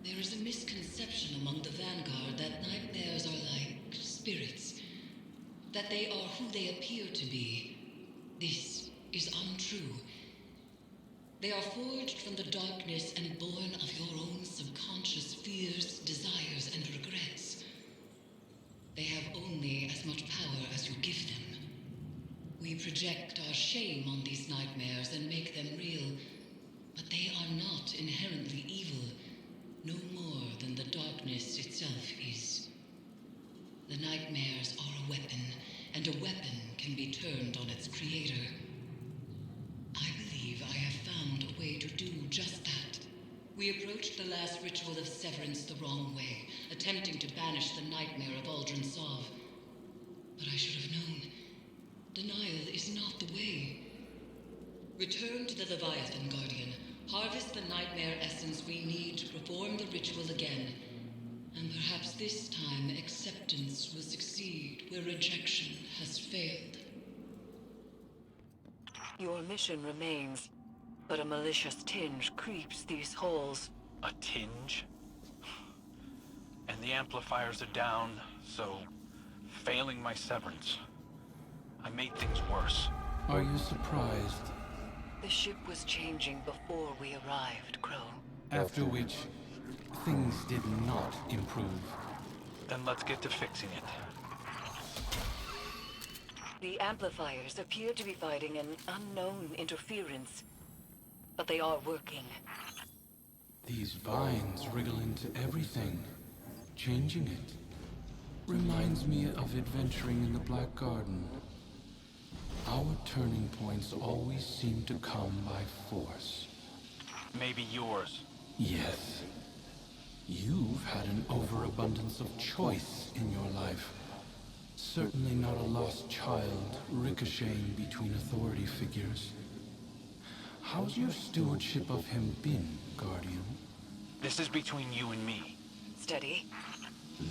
There is a misconception among the Vanguard that nightmares are like spirits, that they are who they appear to be. This is untrue. They are forged from the darkness and born of your own subconscious fears, desires, and regrets. They have only as much power as you give them. We project our shame on these nightmares and make them real, but they are not inherently evil, no more than the darkness itself is. The nightmares are a weapon, and a weapon can be turned on its creator. I believe I have found a way to do just that. We approached the last ritual of severance the wrong way, attempting to banish the nightmare of Uldren. But I should have known. Denial is not the way. Return to the Leviathan, Guardian. Harvest the nightmare essence we need to perform the ritual again. And perhaps this time acceptance will succeed where rejection has failed. Your mission remains, but a malicious tinge creeps these halls. A tinge? And the amplifiers are down, so failing my severance, I made things worse. Are you surprised? The ship was changing before we arrived, Crow. After which, things did not improve. Then let's get to fixing it. The amplifiers appear to be fighting an unknown interference, but they are working. These vines wriggle into everything, changing it. Reminds me of adventuring in the Black Garden. Our turning points always seem to come by force. Maybe yours. Yes. You've had an overabundance of choice in your life. Certainly not a lost child ricocheting between authority figures. How's your stewardship of him been, Guardian? This is between you and me. Steady.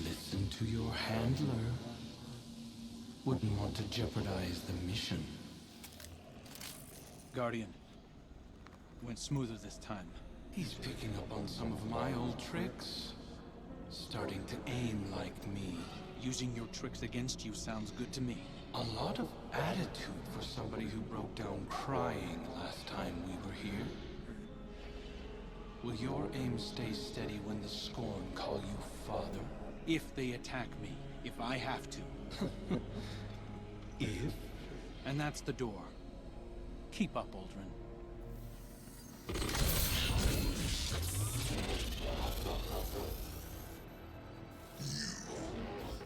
Listen to your handler. Wouldn't want to jeopardize the mission. Guardian. Went smoother this time. He's picking up on some of my old tricks. Starting to aim like me. Using your tricks against you sounds good to me. A lot of attitude for somebody who broke down crying last time we were here. Will your aim stay steady when the Scorn call you father? If they attack me. If I have to. If? And that's the door. Keep up, Uldren.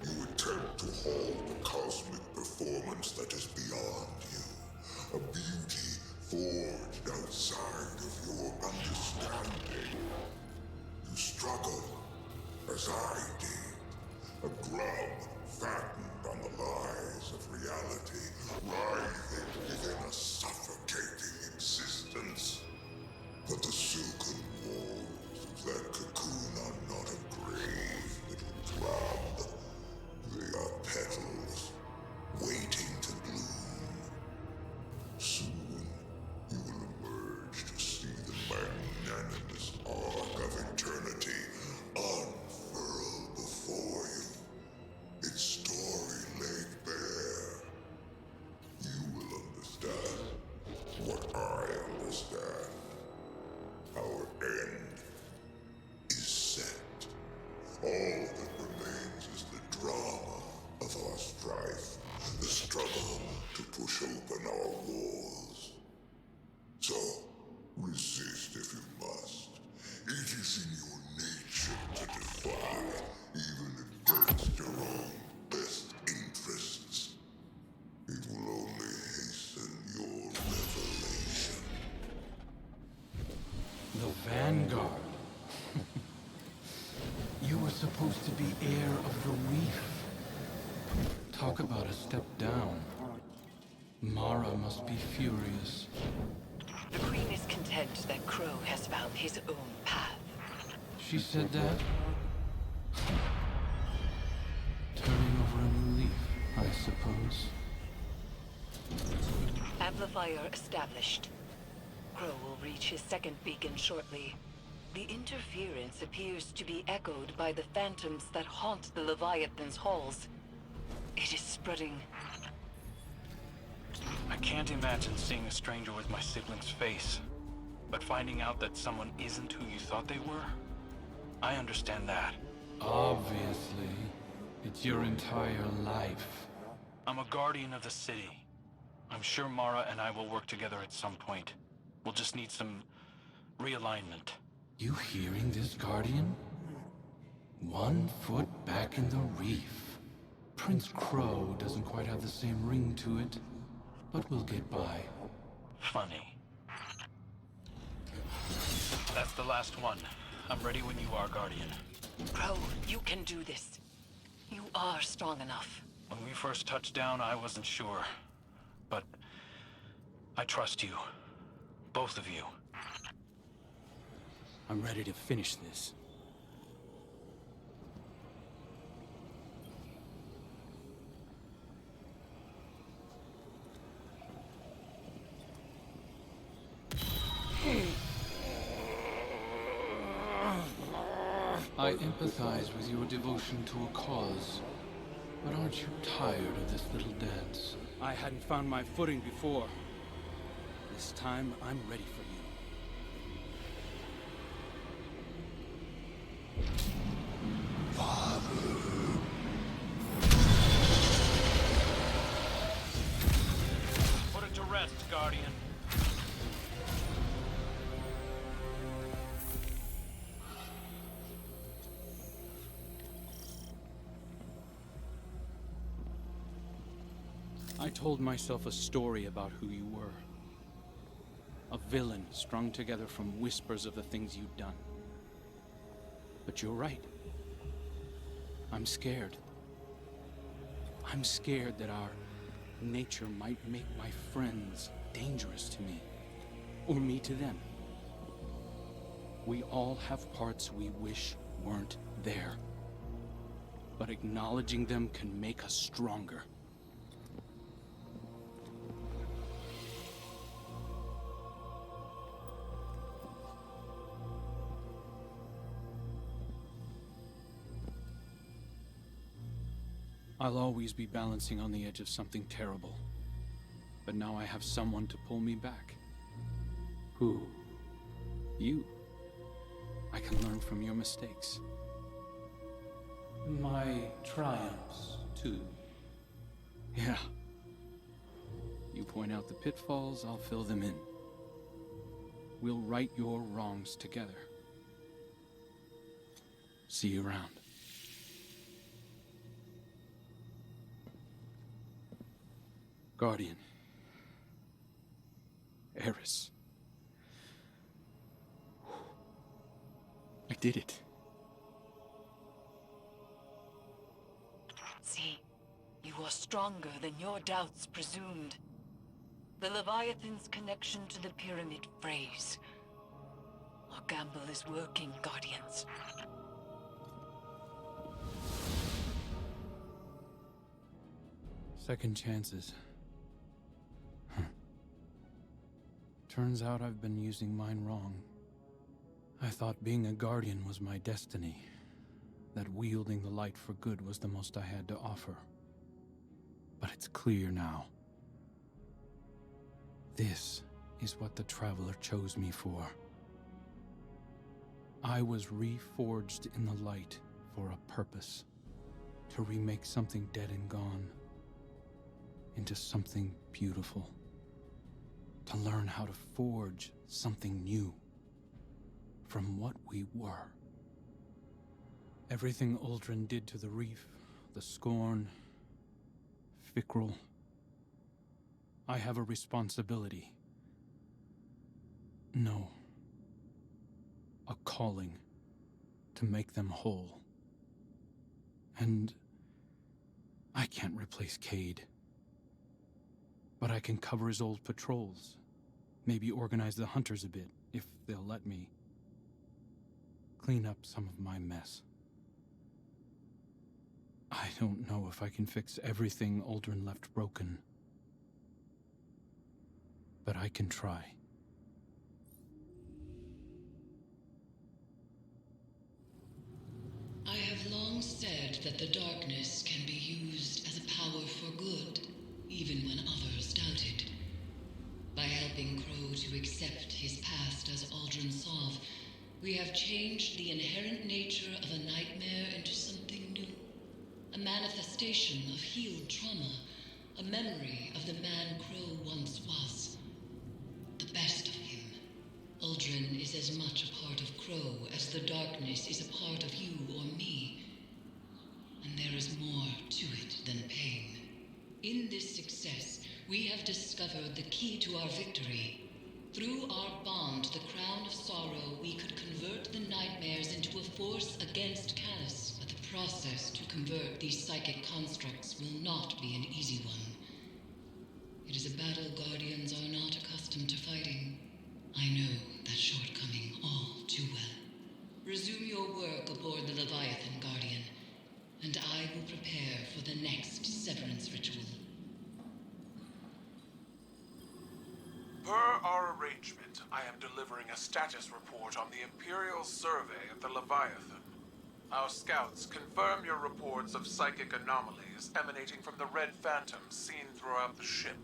You attempt to halt a cosmic performance that is beyond you. A beauty forged outside of your understanding. You struggle, as I did. A grub fattened on the lies of reality, writhing within a suffocating existence. But the silken walls of that cocoon are not a grave, little drab. They are petals, waiting to bloom. Soon, you will emerge to see the magnanimous arc of eternity unfurl before you. Its story laid bare. You will understand what I understand. Our end is set. All that remains is the drama of our strife, the struggle to push open our walls. So, resist if you must. It is in your nature to defy, even against your own best interests. It will only hasten your revelation. The Vanguard. You were supposed to be heir of the reef. Talk about a step down. Mara must be furious. The Queen is content that Crow has found his own path. She said that? Turning over a new leaf, I suppose. Amplifier established. Crow will reach his second beacon shortly. The interference appears to be echoed by the phantoms that haunt the Leviathan's halls. It is spreading. I can't imagine seeing a stranger with my sibling's face. But finding out that someone isn't who you thought they were, I understand that. Obviously. It's your entire life. I'm a guardian of the city. I'm sure Mara and I will work together at some point. We'll just need some realignment. You hearing this, Guardian? 1 foot back in the reef. Prince Crow doesn't quite have the same ring to it, but we'll get by. Funny. That's the last one. I'm ready when you are, Guardian. Crow, you can do this. You are strong enough. When we first touched down, I wasn't sure. But I trust you. Both of you. I'm ready to finish this. I empathize with your devotion to a cause, but aren't you tired of this little dance? I hadn't found my footing before. This time, I'm ready for you. Put it to rest, Guardian. I told myself a story about who you were. A villain strung together from whispers of the things you'd done. But you're right. I'm scared. I'm scared that our nature might make my friends dangerous to me. Or me to them. We all have parts we wish weren't there. But acknowledging them can make us stronger. I'll always be balancing on the edge of something terrible. But now I have someone to pull me back. Who? You. I can learn from your mistakes. My triumphs, too. Yeah. You point out the pitfalls, I'll fill them in. We'll right your wrongs together. See you around. Guardian. Eris. I did it. See, you are stronger than your doubts presumed. The Leviathan's connection to the pyramid phrase. Our gamble is working, Guardians. Second chances. Turns out I've been using mine wrong. I thought being a guardian was my destiny. That wielding the light for good was the most I had to offer. But it's clear now. This is what the Traveler chose me for. I was reforged in the light for a purpose. To remake something dead and gone into something beautiful. To learn how to forge something new from what we were. Everything Uldren did to the reef, the scorn, Fikrul. I have a responsibility. No. A calling to make them whole. And I can't replace Cade. But I can cover his old patrols. Maybe organize the hunters a bit, if they'll let me. Clean up some of my mess. I don't know if I can fix everything Uldren left broken. But I can try. long said that the darkness can be used as a power for good, even when others doubted. By helping Crow to accept his past as Uldren Sov, we have changed the inherent nature of a nightmare into something new. A manifestation of healed trauma, a memory of the man Crow once was. The best of him. Uldren is as much a part of Crow as the darkness is a part of you or me. And there is more to it than pain. In this success, we have discovered the key to our victory. Through our bond, the Crown of Sorrow, we could convert the nightmares into a force against Callus. But the process to convert these psychic constructs will not be an easy one. It is a battle Guardians are not accustomed to fighting. I know that shortcoming all too well. Resume your work aboard the Leviathan, Guardian, and I will prepare for the next severance ritual. Per our arrangement, I am delivering a status report on the Imperial survey of the Leviathan. Our scouts confirm your reports of psychic anomalies emanating from the red phantoms seen throughout the ship.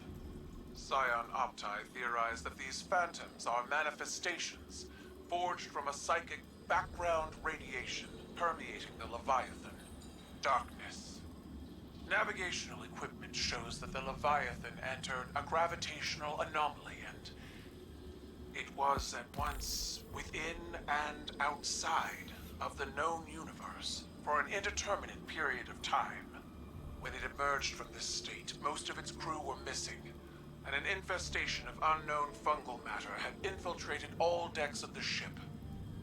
Scion Opti theorized that these phantoms are manifestations forged from a psychic background radiation permeating the Leviathan. Darkness. Navigational equipment shows that the Leviathan entered a gravitational anomaly and it was at once within and outside of the known universe for an indeterminate period of time. When it emerged from this state, most of its crew were missing, and an infestation of unknown fungal matter had infiltrated all decks of the ship.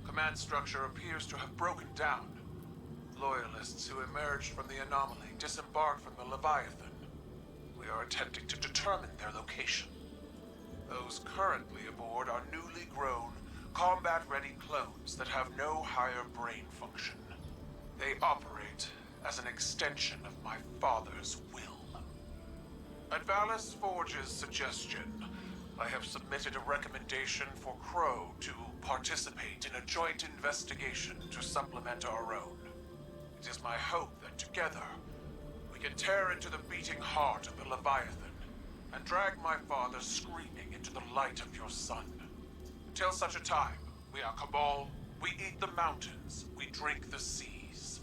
Command structure appears to have broken down. Loyalists who emerged from the anomaly disembarked from the Leviathan. We are attempting to determine their location. Those currently aboard are newly grown, combat-ready clones that have no higher brain function. They operate as an extension of my father's will. At Valis Forge's suggestion, I have submitted a recommendation for Crow to participate in a joint investigation to supplement our own. It is my hope that together, we can tear into the beating heart of the Leviathan and drag my father screaming into the light of your sun. Until such a time, we are Cabal, we eat the mountains, we drink the seas.